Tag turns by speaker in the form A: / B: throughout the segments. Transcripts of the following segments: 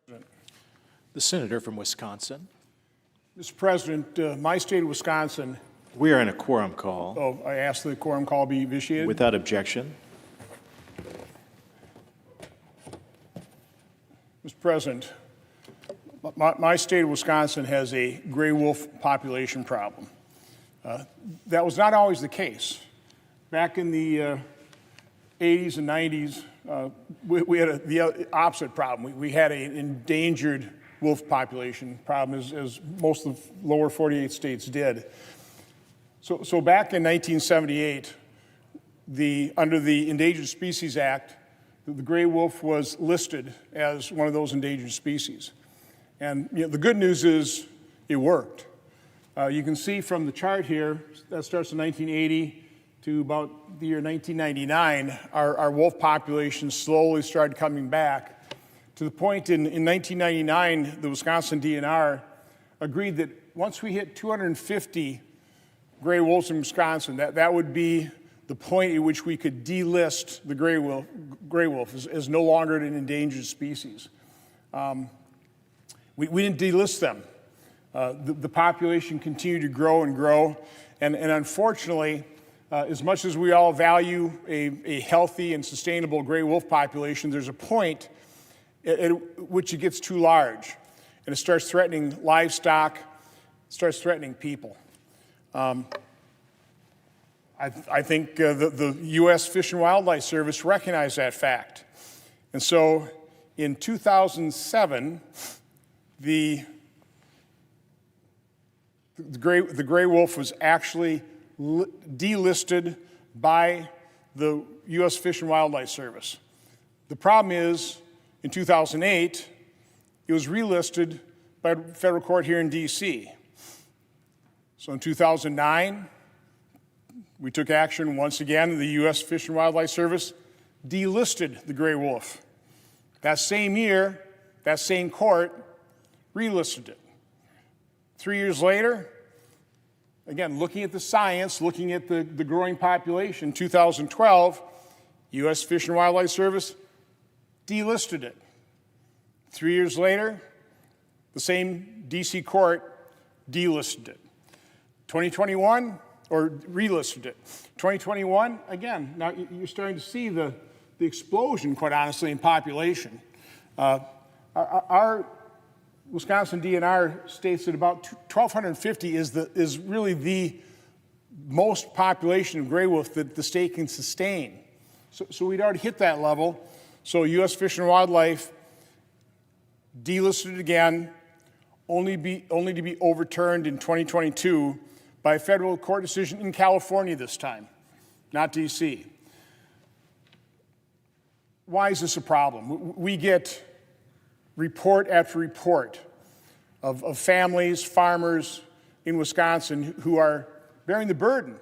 A: The senator from Wisconsin.
B: Mr. President, my state of Wisconsin.
A: We are in a quorum call.
B: Oh, I ask that the quorum call be vitiated.
A: Without objection.
B: Mr. President, my state of Wisconsin has a gray wolf population problem. That was not always the case. Back in the 80s and 90s, we had the opposite problem. We had an endangered wolf population problem, as most of the lower 48 states did. So back in 1978, under the Endangered Species Act, the gray wolf was listed as one of those endangered species. And the good news is it worked. You can see from the chart here, that starts in 1980 to about the year 1999, our wolf population slowly started coming back to the point in 1999, the Wisconsin DNR agreed that once we hit 250 gray wolves in Wisconsin, that would be the point at which we could delist the gray wolf as no longer an endangered species. We didn't delist them. The population continued to grow and grow, and unfortunately, as much as we all value a healthy and sustainable gray wolf population, there's a point at which it gets too large, and it starts threatening livestock, starts threatening people. I think the U.S. Fish and Wildlife Service recognized that fact. And so in 2007, the gray wolf was actually delisted by the U.S. Fish and Wildlife Service. The problem is, in 2008, it was relisted by a federal court here in D.C. So in 2009, we took action once again. The U.S. Fish and Wildlife Service delisted the gray wolf. That same year, that same court relisted it. 3 years later, again, looking at the science, looking at the growing population, 2012, U.S. Fish and Wildlife Service delisted it. 3 years later, the same D.C. court delisted it. 2021, or relisted it. 2021, again, now you're starting to see the explosion, quite honestly, in population. Our Wisconsin DNR states that about 1,250 is really the most population of gray wolf that the state can sustain. So we'd already hit that level. So U.S. Fish and Wildlife delisted it again, only to be overturned in 2022 by a federal court decision in California this time, not D.C. Why is this a problem? We get report after report of families, farmers in Wisconsin who are bearing the burden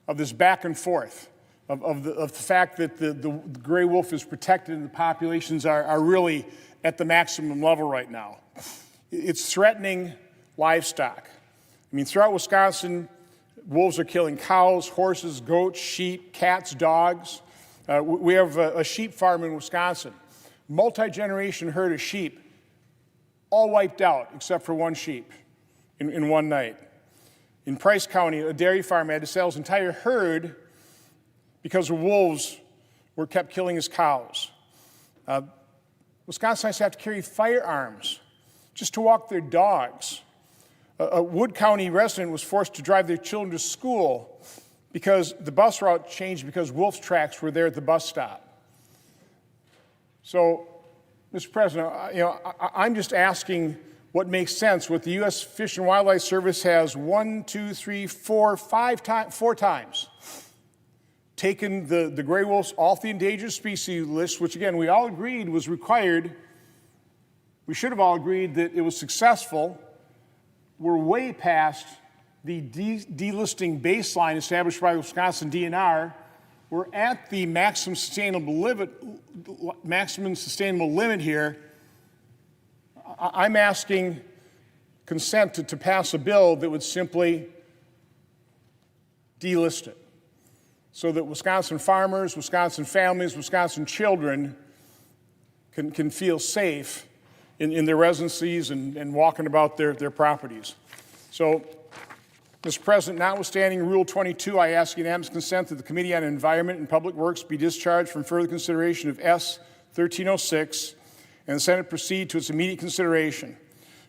B: of this back and forth, of the fact that the gray wolf is protected and the populations are really at the maximum level right now. It's threatening livestock. I mean, throughout Wisconsin, wolves are killing cows, horses, goats, sheep, cats, dogs. We have a sheep farm in Wisconsin, multi-generation herd of sheep, all wiped out except for one sheep in one night. In Price County, a dairy farm had to sell his entire herd because the wolves kept killing his cows. Wisconsinites have to carry firearms just to walk their dogs. A Wood County resident was forced to drive their children to school because the bus route changed because wolf tracks were there at the bus stop. So, Mr. President, I'm just asking what makes sense. What the U.S. Fish and Wildlife Service has four times taken the gray wolves off the endangered species list, which again we all agreed was required. We should have all agreed that it was successful. We're way past the delisting baseline established by the Wisconsin DNR. We're at the maximum sustainable limit here. I'm asking consent to pass a bill that would simply delist it so that Wisconsin farmers, Wisconsin families, Wisconsin children can feel safe in their residencies and walking about their properties. So, Mr. President, notwithstanding Rule 22, I ask unanimous consent that the Committee on Environment and Public Works be discharged from further consideration of S. 1306 and the Senate proceed to its immediate consideration.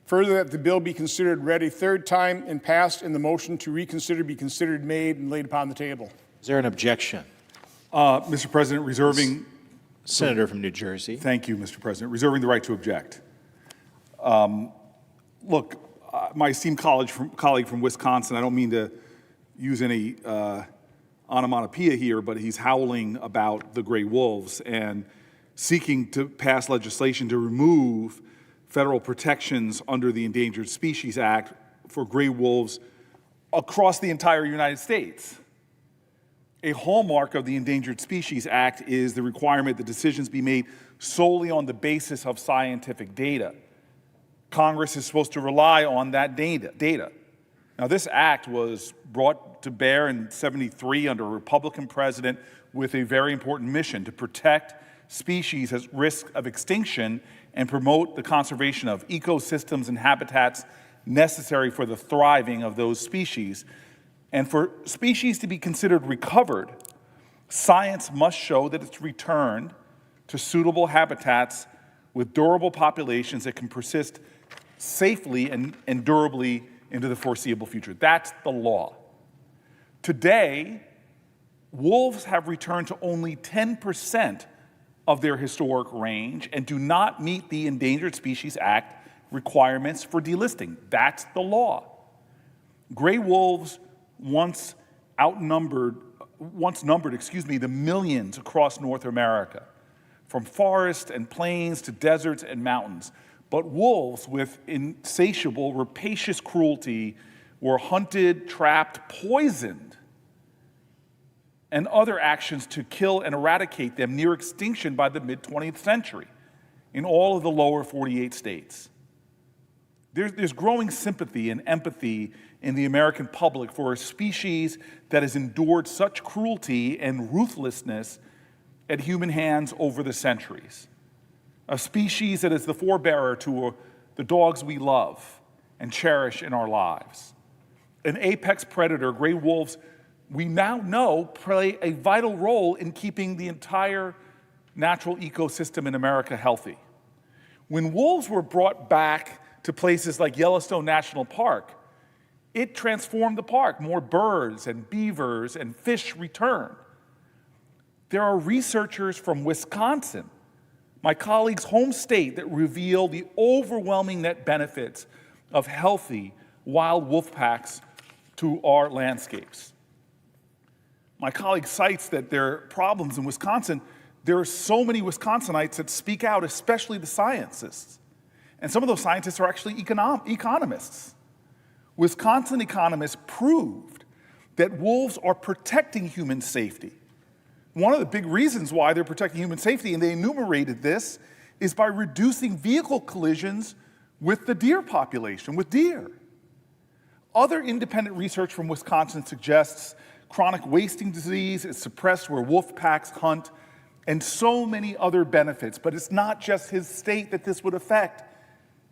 B: Further, that the bill be considered read a third time and passed, and the motion to reconsider be considered made and laid upon the table.
A: Is there an objection?
C: Mr. President, reserving.
A: Senator from New Jersey.
C: Thank you, Mr. President. Reserving the right to object. Look, my esteemed colleague from Wisconsin, I don't mean to use any onomatopoeia here, but he's howling about the gray wolves and seeking to pass legislation to remove federal protections under the Endangered Species Act for gray wolves across the entire United States. A hallmark of the Endangered Species Act is the requirement that decisions be made solely on the basis of scientific data. Congress is supposed to rely on that data. Now, this act was brought to bear in '73 under a Republican president with a very important mission: to protect species at risk of extinction and promote the conservation of ecosystems and habitats necessary for the thriving of those species. And for species to be considered recovered, science must show that it's returned to suitable habitats with durable populations that can persist safely and durably into the foreseeable future. That's the law. Today, wolves have returned to only 10% of their historic range and do not meet the Endangered Species Act requirements for delisting. That's the law. Gray wolves once numbered the millions across North America, from forests and plains to deserts and mountains. But wolves with insatiable, rapacious cruelty were hunted, trapped, poisoned, and other actions to kill and eradicate them near extinction by the mid-20th century in all of the lower 48 states. There's growing sympathy and empathy in the American public for a species that has endured such cruelty and ruthlessness at human hands over the centuries. A species that is the forebearer to the dogs we love and cherish in our lives. An apex predator, gray wolves, we now know play a vital role in keeping the entire natural ecosystem in America healthy. When wolves were brought back to places like Yellowstone National Park, it transformed the park. More birds and beavers and fish returned. There are researchers from Wisconsin, my colleague's home state, that reveal the overwhelming net benefits of healthy wild wolf packs to our landscapes. My colleague cites that there are problems in Wisconsin. There are so many Wisconsinites that speak out, especially the scientists. And some of those scientists are actually economists. Wisconsin economists proved that wolves are protecting human safety. One of the big reasons why they're protecting human safety, and they enumerated this, is by reducing vehicle collisions with the deer population, with deer. Other independent research from Wisconsin suggests chronic wasting disease is suppressed where wolf packs hunt, and so many other benefits. But it's not just his state that this would affect.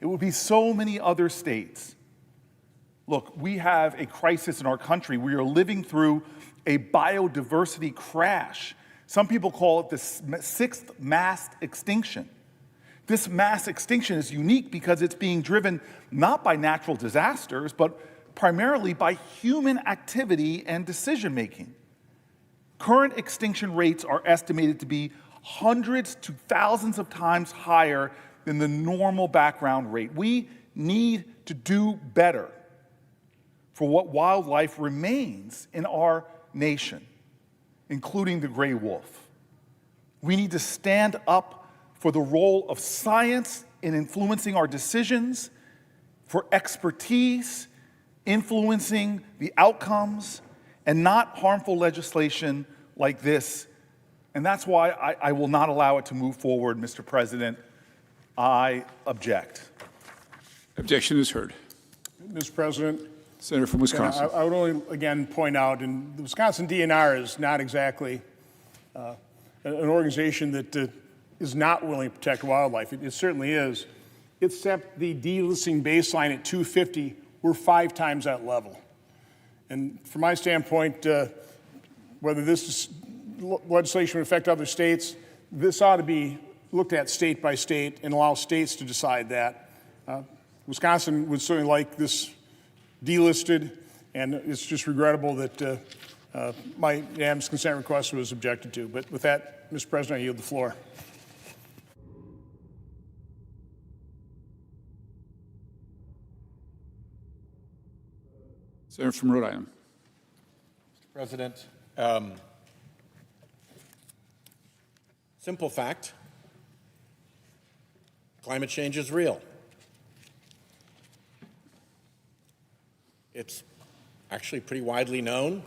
C: It would be so many other states. Look, we have a crisis in our country. We are living through a biodiversity crash. Some people call it the sixth mass extinction. This mass extinction is unique because it's being driven not by natural disasters, but primarily by human activity and decision-making. Current extinction rates are estimated to be hundreds to thousands of times higher than the normal background rate. We need to do better for what wildlife remains in our nation, including the gray wolf. We need to stand up for the role of science in influencing our decisions, for expertise, influencing the outcomes, and not harmful legislation like this. And that's why I will not allow it to move forward, Mr. President. I object.
D: Objection is heard.
B: Mr. President,
D: Senator from Wisconsin.
B: I would only, again, point out, and the Wisconsin DNR is not exactly an organization that is not willing to protect wildlife. It certainly is. it set the delisting baseline at 250. We're 5 times that level. And from my standpoint, whether this legislation would affect other states, this ought to be looked at state by state and allow states to decide that. Wisconsin would certainly like this delisted, and it's just regrettable that my unanimous consent request was objected to. But with that, Mr. President, I yield the floor.
D: Senator from Rhode Island.
E: President, simple fact, climate change is real. It's actually pretty widely known.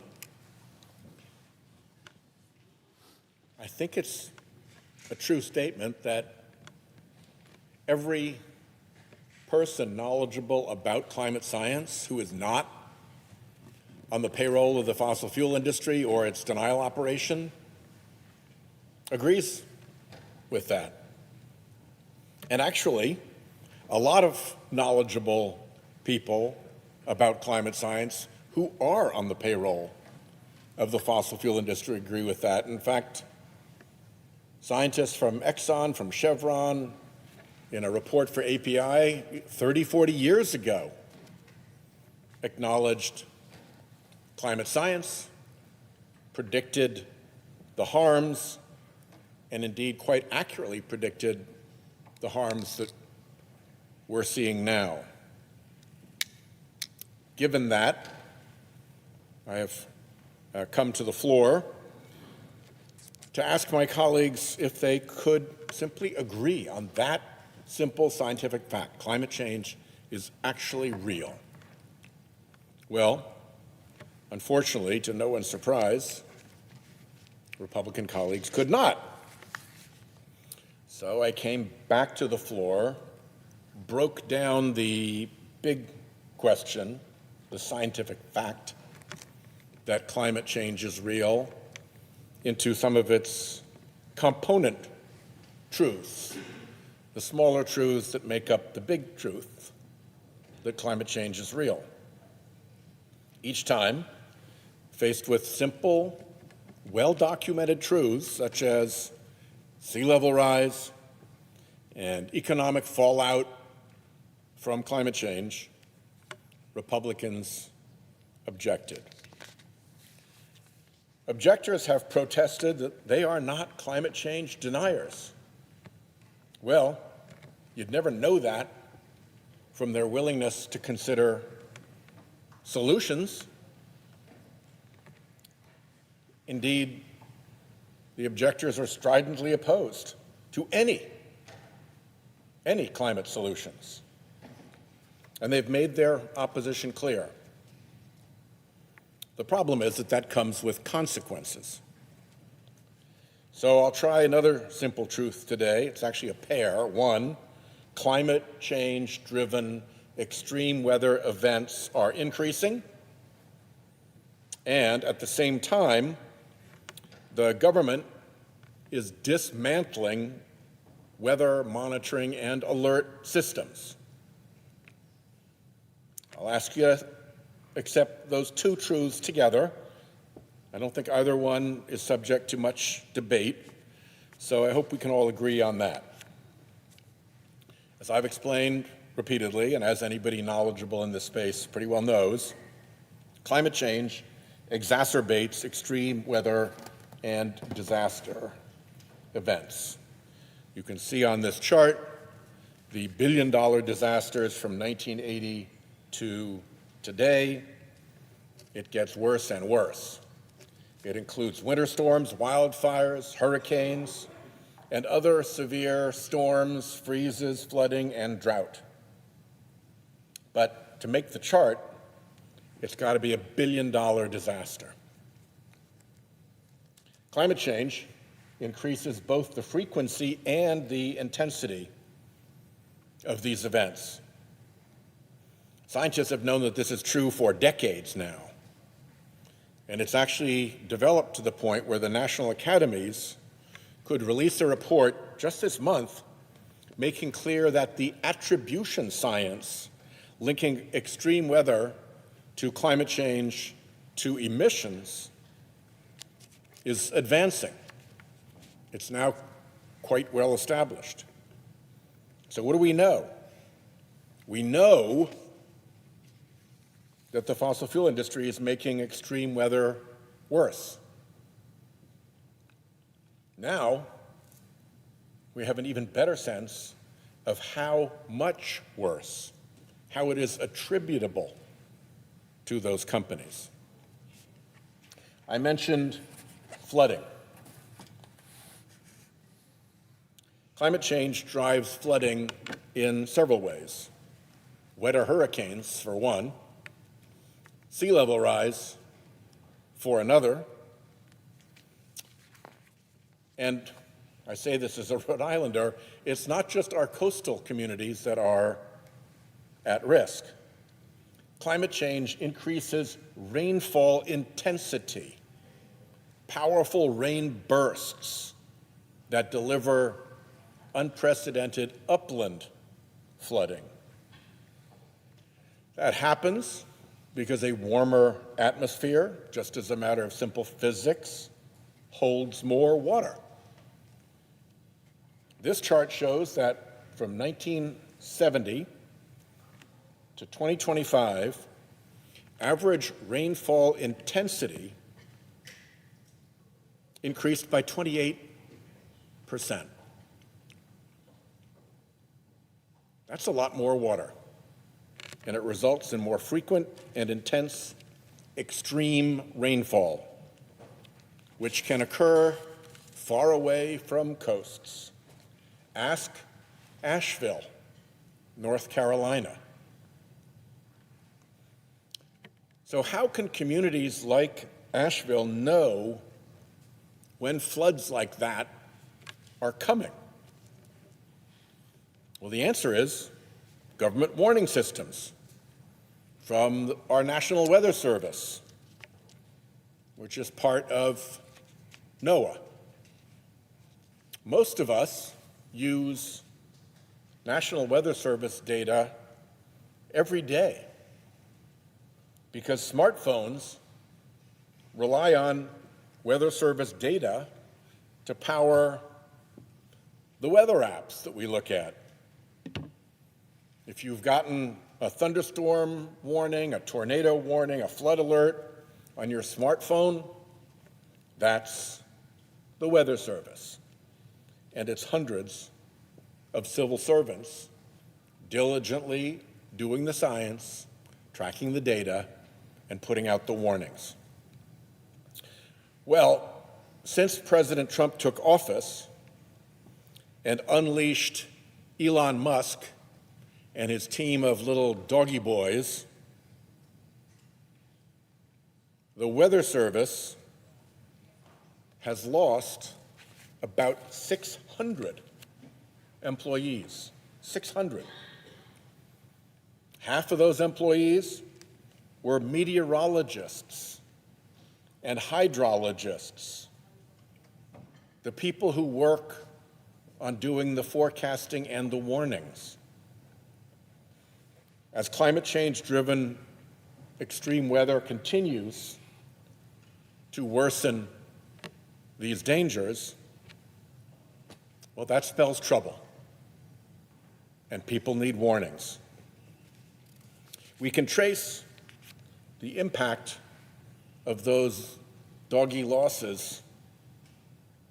E: I think it's a true statement that every person knowledgeable about climate science who is not on the payroll of the fossil fuel industry or its denial operation agrees with that. And actually, a lot of knowledgeable people about climate science who are on the payroll of the fossil fuel industry agree with that. In fact, scientists from Exxon, from Chevron, in a report for API 30, 40 years ago, acknowledged climate science, predicted the harms, and indeed quite accurately predicted the harms that we're seeing now. Given that, I have come to the floor to ask my colleagues if they could simply agree on that simple scientific fact: climate change is actually real. Well, unfortunately, to no one's surprise, Republican colleagues could not. So I came back to the floor, broke down the big question, the scientific fact that climate change is real, into some of its component truths, the smaller truths that make up the big truth that climate change is real. Each time, faced with simple, well-documented truths such as sea level rise and economic fallout from climate change, Republicans objected. Objectors have protested that they are not climate change deniers. Well, you'd never know that from their willingness to consider solutions. Indeed, the objectors are stridently opposed to any climate solutions. And they've made their opposition clear. The problem is that that comes with consequences. So I'll try another simple truth today. It's actually a pair. One, climate change-driven extreme weather events are increasing, and at the same time, the government is dismantling weather monitoring and alert systems. I'll ask you to accept those two truths together. I don't think either one is subject to much debate, so I hope we can all agree on that. As I've explained repeatedly, and as anybody knowledgeable in this space pretty well knows, climate change exacerbates extreme weather and disaster events. You can see on this chart the billion-dollar disasters from 1980 to today. It gets worse and worse. It includes winter storms, wildfires, hurricanes, and other severe storms, freezes, flooding, and drought. But to make the chart, it's got to be a billion-dollar disaster. Climate change increases both the frequency and the intensity of these events. Scientists have known that this is true for decades now. And it's actually developed to the point where the national academies could release a report just this month making clear that the attribution science linking extreme weather to climate change to emissions is advancing. It's now quite well established. So what do we know? We know that the fossil fuel industry is making extreme weather worse. Now, we have an even better sense of how much worse, how it is attributable to those companies. I mentioned flooding. Climate change drives flooding in several ways. Wetter hurricanes, for one, sea level rise, for another, and I say this as a Rhode Islander, it's not just our coastal communities that are at risk. Climate change increases rainfall intensity, powerful rain bursts that deliver unprecedented upland flooding. That happens because a warmer atmosphere, just as a matter of simple physics, holds more water. This chart shows that from 1970 to 2025, average rainfall intensity increased by 28%. That's a lot more water, and it results in more frequent and intense extreme rainfall, which can occur far away from coasts. Ask Asheville, North Carolina. So how can communities like Asheville know when floods like that are coming? Well, the answer is government warning systems from our National Weather Service, which is part of NOAA. Most of us use National Weather Service data every day because smartphones rely on Weather Service data to power the weather apps that we look at. If you've gotten a thunderstorm warning, a tornado warning, a flood alert on your smartphone, that's the Weather Service. And it's hundreds of civil servants diligently doing the science, tracking the data, and putting out the warnings. Well, since President Trump took office and unleashed Elon Musk and his team of little doggy boys, the Weather Service has lost about 600 employees. 600. Half of those employees were meteorologists and hydrologists, the people who work on doing the forecasting and the warnings. As climate change-driven extreme weather continues to worsen these dangers, well, that spells trouble, and people need warnings. We can trace the impact of those doggy losses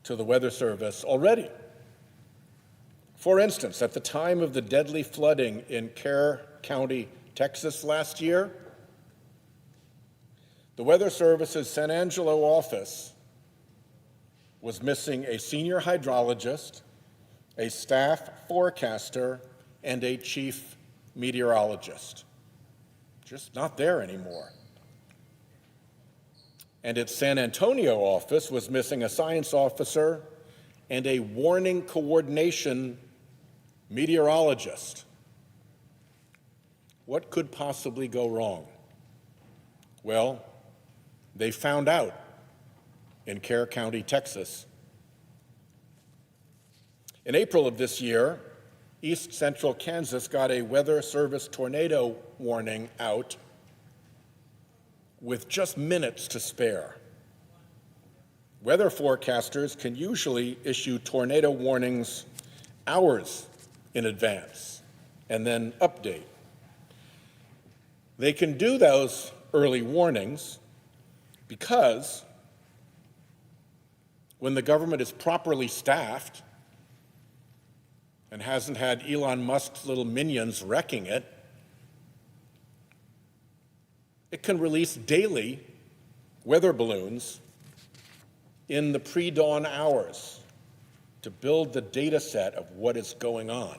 E: to the Weather Service already. For instance, at the time of the deadly flooding in Kerr County, Texas last year, the Weather Service's San Angelo office was missing a senior hydrologist, a staff forecaster, and a chief meteorologist. Just not there anymore. And its San Antonio office was missing a science officer and a warning coordination meteorologist. What could possibly go wrong? Well, they found out in Kerr County, Texas. In April of this year, East central Kansas got a Weather Service tornado warning out with just minutes to spare. Weather forecasters can usually issue tornado warnings hours in advance and then update. They can do those early warnings because when the government is properly staffed and hasn't had Elon Musk's little minions wrecking it, it can release daily weather balloons in the pre-dawn hours to build the data set of what is going on.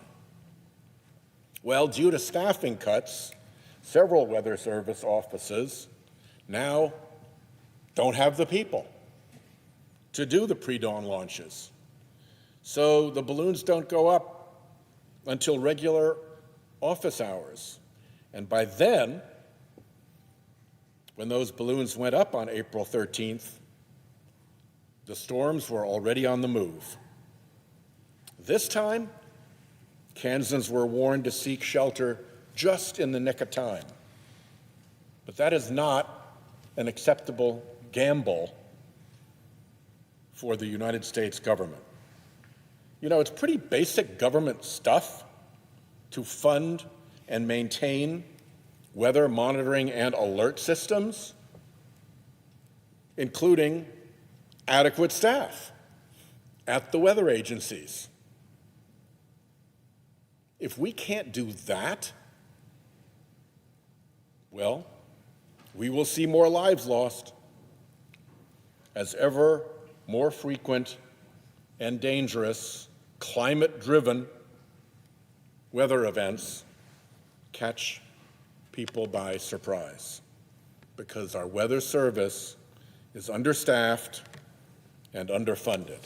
E: Well, due to staffing cuts, several Weather Service offices now don't have the people to do the pre-dawn launches. So the balloons don't go up until regular office hours. And by then, when those balloons went up on April 13th, the storms were already on the move. This time, Kansans were warned to seek shelter just in the nick of time. But that is not an acceptable gamble for the United States government. You know, it's pretty basic government stuff to fund and maintain weather monitoring and alert systems, including adequate staff at the weather agencies. If we can't do that, well, we will see more lives lost as ever more frequent and dangerous climate-driven weather events catch people by surprise, because our weather service is understaffed and underfunded.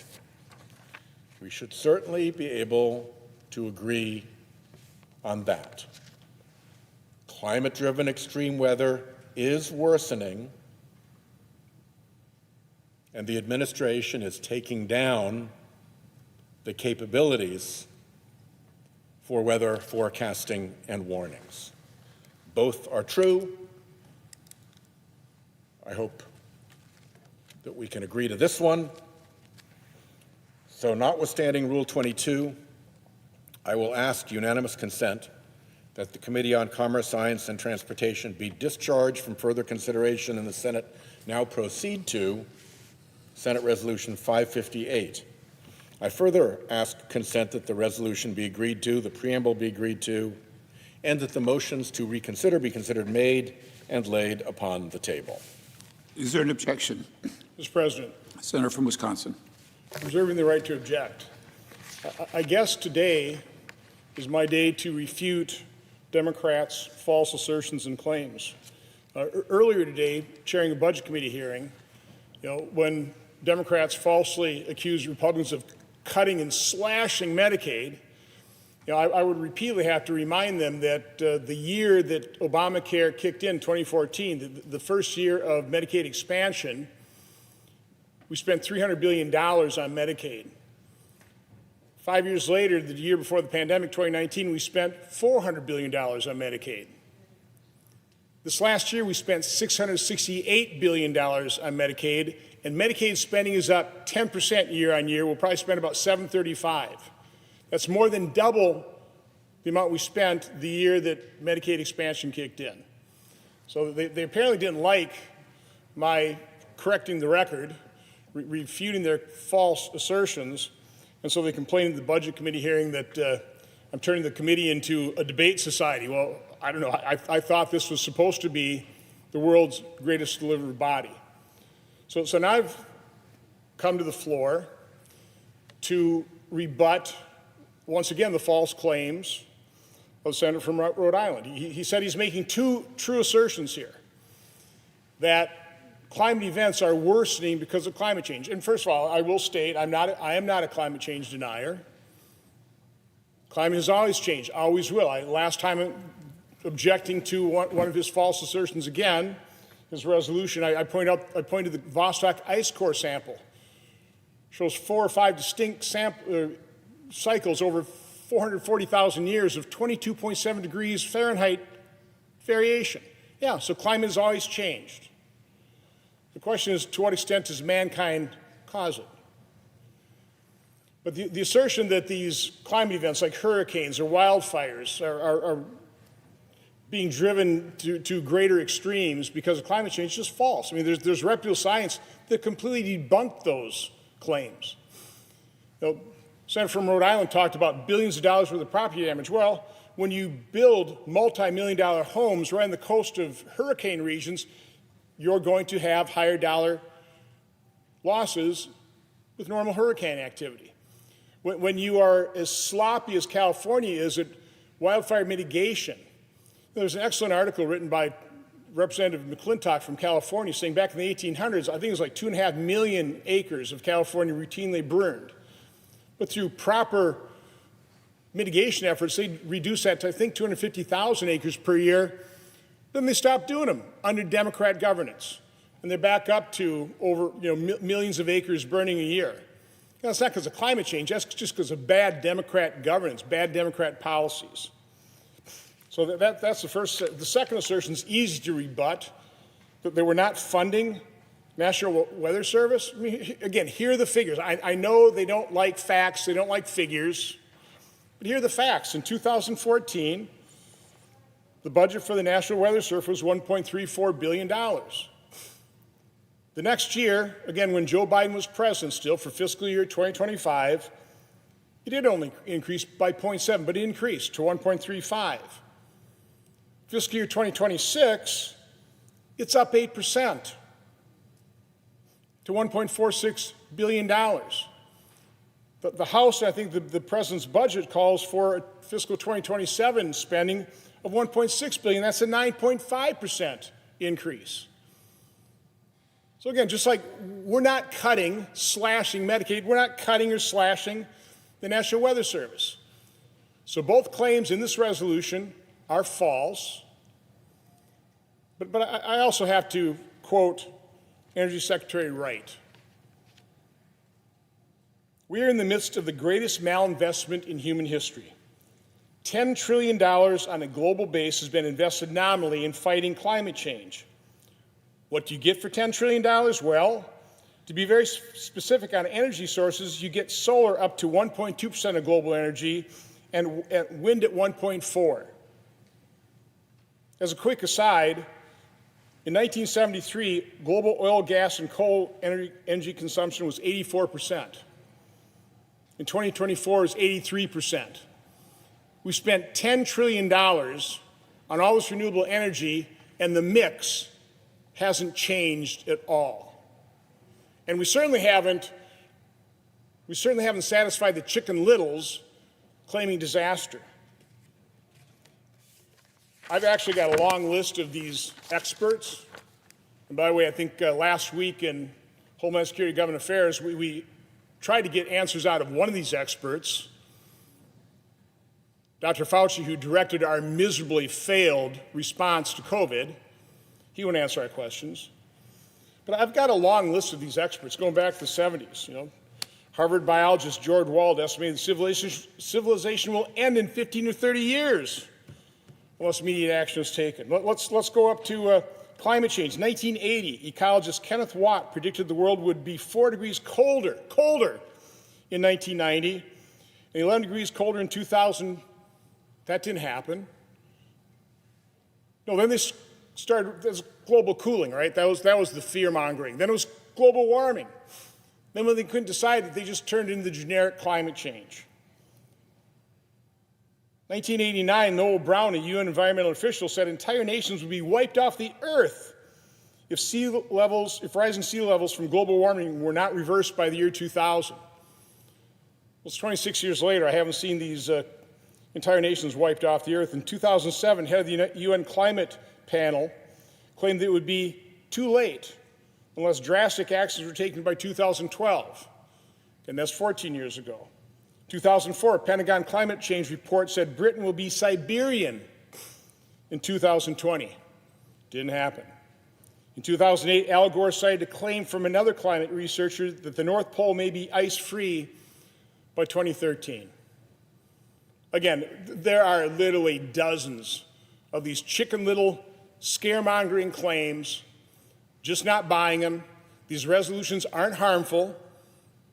E: We should certainly be able to agree on that. Climate-driven extreme weather is worsening, and the administration is taking down the capabilities for weather forecasting and warnings. Both are true. I hope that we can agree to this one. So, notwithstanding Rule 22, I will ask unanimous consent that the Committee on Commerce, Science, and Transportation be discharged from further consideration, and the Senate now proceed to Senate Resolution 558. I further ask consent that the resolution be agreed to, the preamble be agreed to, and that the motions to reconsider be considered made and laid upon the table.
D: Is there an objection?
B: Mr. President,
D: Senator from Wisconsin.
B: reserving the right to object. I guess today is my day to refute Democrats' false assertions and claims. Earlier today, chairing a Budget Committee hearing, when Democrats falsely accused Republicans of cutting and slashing Medicaid, I would repeatedly have to remind them that the year that Obamacare kicked in, 2014, the first year of Medicaid expansion, we spent $300 billion on Medicaid. 5 years later, the year before the pandemic, 2019, we spent $400 billion on Medicaid. This last year, we spent $668 billion on Medicaid, and Medicaid spending is up 10% year on year. We'll probably spend about $735. That's more than double the amount we spent the year that Medicaid expansion kicked in. So they apparently didn't like my correcting the record, refuting their false assertions, and so they complained at the Budget Committee hearing that I'm turning the committee into a debate society. Well, I don't know. I thought this was supposed to be the world's greatest deliberative body. So now I've come to the floor to rebut, once again, the false claims of the senator from Rhode Island. He said he's making two true assertions here, that climate events are worsening because of climate change. And first of all, I will state I am not a climate change denier. Climate has always changed, always will. Last time objecting to one of his false assertions again, his resolution, I pointed to the Vostok ice core sample. Shows 4 or 5 distinct cycles over 440,000 years of 22.7 degrees Fahrenheit variation. Yeah, so climate has always changed. The question is, to what extent does mankind cause it? But the assertion that these climate events like hurricanes or wildfires are being driven to greater extremes because of climate change is just false. I mean, there's reputable science that completely debunked those claims. You know, Senator from Rhode Island talked about billions of dollars worth of property damage. Well, when you build multi-million-dollar homes right on the coast of hurricane regions, you're going to have higher dollar losses with normal hurricane activity. When you are as sloppy as California is at wildfire mitigation, there's an excellent article written by Representative McClintock from California saying back in the 1800s, I think it was like 2.5 million acres of California routinely burned. But through proper mitigation efforts, they reduced that to, I think, 250,000 acres per year. Then they stopped doing them under Democrat governance. And they're back up to over millions of acres burning a year. That's not because of climate change, that's just because of bad Democrat governance, bad Democrat policies. So that's the first. The second assertion is easy to rebut, that they were not funding National Weather Service. I mean, again, here are the figures. I know they don't like facts, they don't like figures, but here are the facts. In 2014, the budget for the National Weather Service was $1.34 billion. The next year, again, when Joe Biden was president still for fiscal year 2025, it did only increase by 0.7, but it increased to 1.35. Fiscal year 2026, it's up 8% to $1.46 billion. The House, I think the president's budget calls for a fiscal 2027 spending of $1.6 billion. That's a 9.5% increase. So again, just like we're not cutting, slashing Medicaid, we're not cutting or slashing the National Weather Service. So both claims in this resolution are false. But I also have to quote Energy Secretary Wright. We are in the midst of the greatest malinvestment in human history. $10 trillion on a global base has been invested nominally in fighting climate change. What do you get for $10 trillion? Well, to be very specific on energy sources, you get solar up to 1.2% of global energy and wind at 1.4%. As a quick aside, in 1973, global oil, gas, and coal energy consumption was 84%. In 2024, it's 83%. We spent $10 trillion on all this renewable energy, and the mix hasn't changed at all. And we certainly haven't satisfied the Chicken Littles claiming disaster. I've actually got a long list of these experts. And by the way, I think last week in Homeland Security and Government Affairs, we tried to get answers out of one of these experts, Dr. Fauci, who directed our miserably failed response to COVID. He won't answer our questions. But I've got a long list of these experts going back to the 70s. Harvard biologist George Wald estimated civilization will end in 15 or 30 years unless immediate action is taken. Let's go up to climate change. 1980, ecologist Kenneth Watt predicted the world would be 4 degrees colder in 1990, and 11 degrees colder in 2000. That didn't happen. No, then they started, there's global cooling, right? That was the fear-mongering. Then it was global warming. Then when they couldn't decide, they just turned into generic climate change. 1989, Noel Brown, a UN environmental official, said entire nations would be wiped off the earth if rising sea levels from global warming were not reversed by the year 2000. Well, it's 26 years later. I haven't seen these entire nations wiped off the earth. In 2007, head of the UN climate panel claimed that it would be too late unless drastic actions were taken by 2012. And that's 14 years ago. 2004, Pentagon climate change report said Britain will be Siberian in 2020. Didn't happen. In 2008, Al Gore cited a claim from another climate researcher that the North Pole may be ice-free by 2013. Again, there are literally dozens of these chicken little scaremongering claims, just not buying them. These resolutions aren't harmful.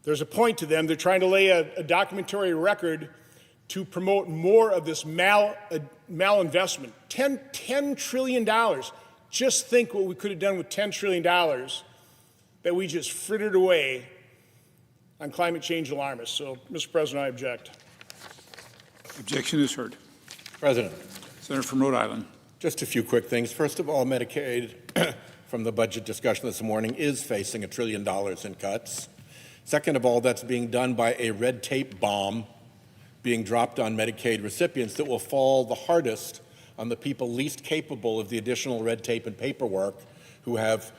B: There's a point to them. They're trying to lay a documentary record to promote more of this malinvestment. $10 trillion. Just think what we could have done with $10 trillion that we just frittered away on climate change alarmists. So, Mr. President, I object.
D: Objection is heard.
E: President,
D: Senator from Rhode Island.
E: just a few quick things. First of all, Medicaid, from the budget discussion this morning, is facing $1 trillion in cuts. Second of all, that's being done by a red tape bomb being dropped on Medicaid recipients that will fall the hardest on the people least capable of the additional red tape and paperwork, who have,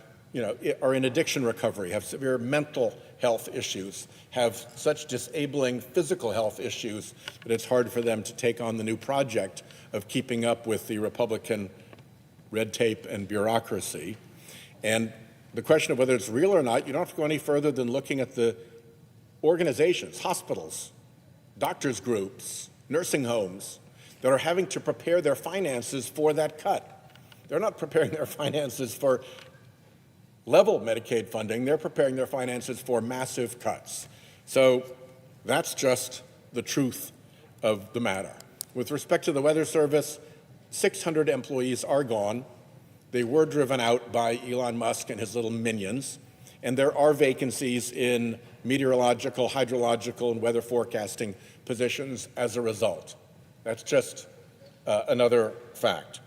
E: are in addiction recovery, have severe mental health issues, have such disabling physical health issues that it's hard for them to take on the new project of keeping up with the Republican red tape and bureaucracy. And the question of whether it's real or not, you don't have to go any further than looking at the organizations, hospitals, doctors' groups, nursing homes that are having to prepare their finances for that cut. They're not preparing their finances for level Medicaid funding. They're preparing their finances for massive cuts. So that's just the truth of the matter. With respect to the Weather Service, 600 employees are gone. They were driven out by Elon Musk and his little minions. And there are vacancies in meteorological, hydrological, and weather forecasting positions as a result. That's just another fact.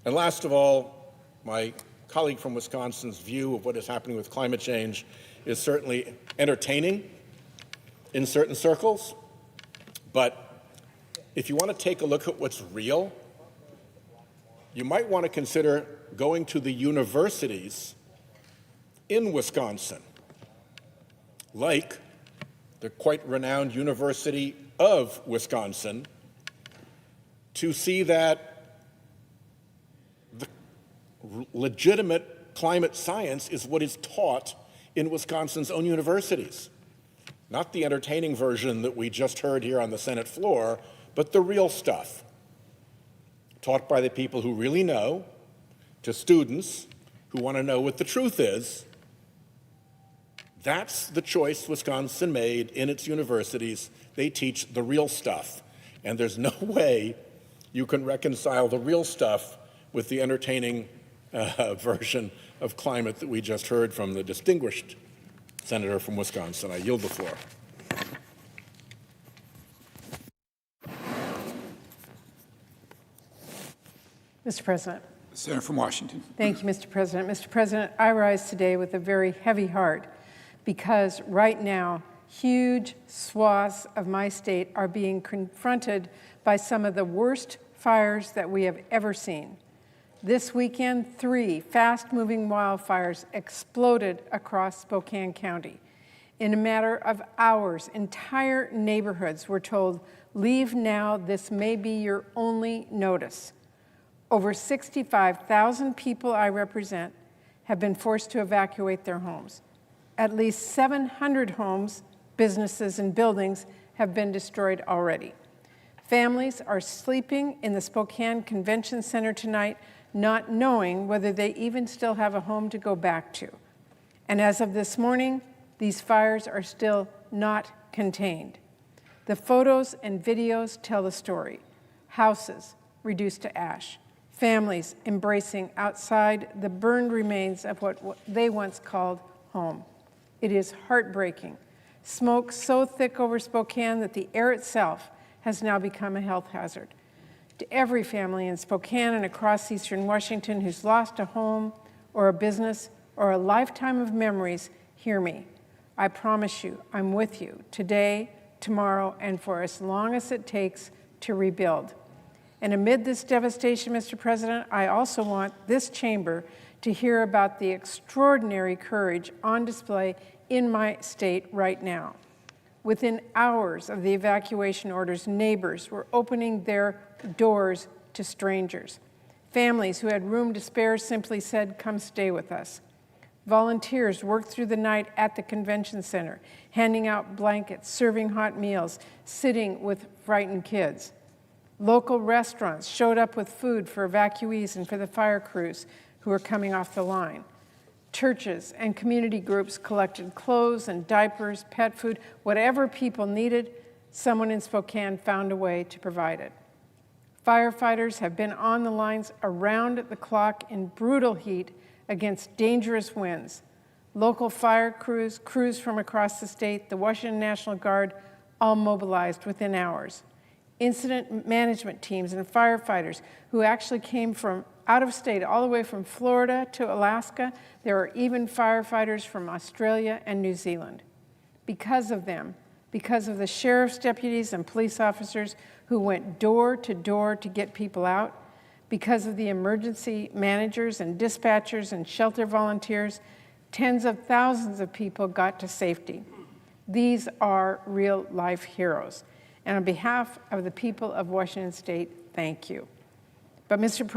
E: And last of all, my colleague from Wisconsin's view of what is happening with climate change is certainly entertaining in certain circles, but if you want to take a look at what's real, you might want to consider going to the universities in Wisconsin, like the quite renowned University of Wisconsin, to see that the legitimate climate science is what is taught in Wisconsin's own universities. Not the entertaining version that we just heard here on the Senate floor, but the real stuff, taught by the people who really know, to students who want to know what the truth is. That's the choice Wisconsin made in its universities. They teach the real stuff. And there's no way you can reconcile the real stuff with the entertaining version of climate that we just heard from the distinguished senator from Wisconsin. I yield the floor.
F: Mr. President.
D: Senator from Washington.
F: Thank you, Mr. President. Mr. President, I rise today with a very heavy heart because right now, huge swaths of my state are being confronted by some of the worst fires that we have ever seen. This weekend, 3 fast-moving wildfires exploded across Spokane County. In a matter of hours, entire neighborhoods were told, "Leave now, this may be your only notice." Over 65,000 people I represent have been forced to evacuate their homes. At least 700 homes, businesses, and buildings have been destroyed already. Families are sleeping in the Spokane Convention Center tonight, not knowing whether they even still have a home to go back to. And as of this morning, these fires are still not contained. The photos and videos tell the story. Houses reduced to ash. Families embracing outside the burned remains of what they once called home. It is heartbreaking. Smoke so thick over Spokane that the air itself has now become a health hazard. To every family in Spokane and across eastern Washington who's lost a home or a business or a lifetime of memories, hear me. I promise you, I'm with you today, tomorrow, and for as long as it takes to rebuild. And amid this devastation, Mr. President, I also want this chamber to hear about the extraordinary courage on display in my state right now. Within hours of the evacuation orders, neighbors were opening their doors to strangers. Families who had room to spare simply said, "Come stay with us." Volunteers worked through the night at the convention center, handing out blankets, serving hot meals, sitting with frightened kids. Local restaurants showed up with food for evacuees and for the fire crews who were coming off the line. Churches and community groups collected clothes and diapers, pet food, whatever people needed, someone in Spokane found a way to provide it. Firefighters have been on the lines around the clock in brutal heat against dangerous winds. Local fire crews, crews from across the state, the Washington National Guard, all mobilized within hours. Incident management teams and firefighters who actually came from out of state, all the way from Florida to Alaska. There are even firefighters from Australia and New Zealand. Because of them, because of the sheriff's deputies and police officers who went door to get people out, because of the emergency managers and dispatchers and shelter volunteers, tens of thousands of people got to safety. These are real-life heroes. And on behalf of the people of Washington State, thank you. But Mr.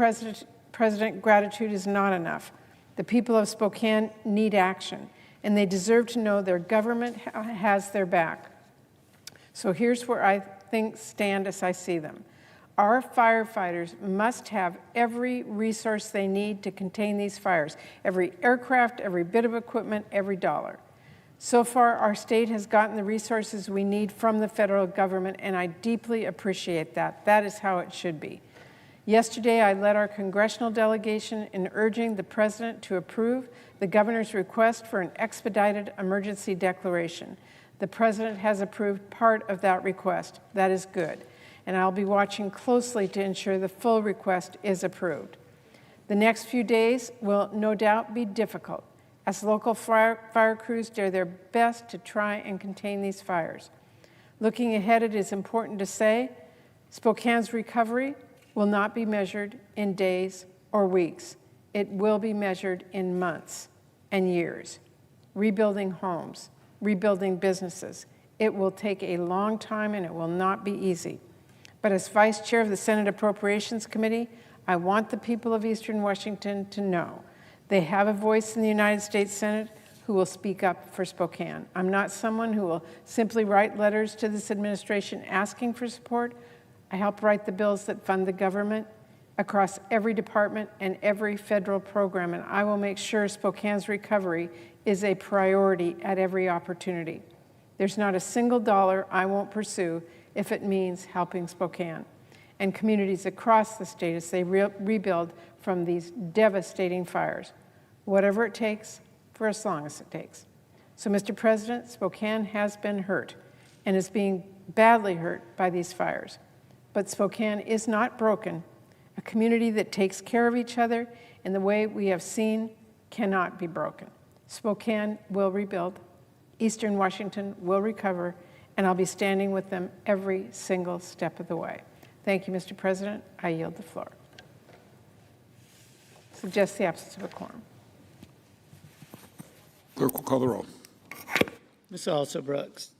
F: President, gratitude is not enough. The people of Spokane need action, and they deserve to know their government has their back. So here's where I stand as I see them. Our firefighters must have every resource they need to contain these fires, every aircraft, every bit of equipment, every dollar. So far, our state has gotten the resources we need from the federal government, and I deeply appreciate that. That is how it should be. Yesterday, I led our congressional delegation in urging the president to approve the governor's request for an expedited emergency declaration. The president has approved part of that request. That is good. And I'll be watching closely to ensure the full request is approved. The next few days will no doubt be difficult as local fire crews do their best to try and contain these fires. Looking ahead, it is important to say Spokane's recovery will not be measured in days or weeks. It will be measured in months and years. Rebuilding homes, rebuilding businesses. It will take a long time and it will not be easy. But as Vice Chair of the Senate Appropriations Committee, I want the people of Eastern Washington to know they have a voice in the United States Senate who will speak up for Spokane. I'm not someone who will simply write letters to this administration asking for support. I help write the bills that fund the government across every department and every federal program, and I will make sure Spokane's recovery is a priority at every opportunity. There's not a single dollar I won't pursue if it means helping Spokane and communities across the state as they rebuild from these devastating fires, whatever it takes for as long as it takes. So, Mr. President, Spokane has been hurt and is being badly hurt by these fires. But Spokane is not broken. A community that takes care of each other in the way we have seen cannot be broken. Spokane will rebuild, Eastern Washington will recover, and I'll be standing with them every single step of the way. Thank you, Mr. President. I yield the floor. Suggest the absence of a quorum.
D: Clerk will call the roll.
G: Ms. Also Brooks.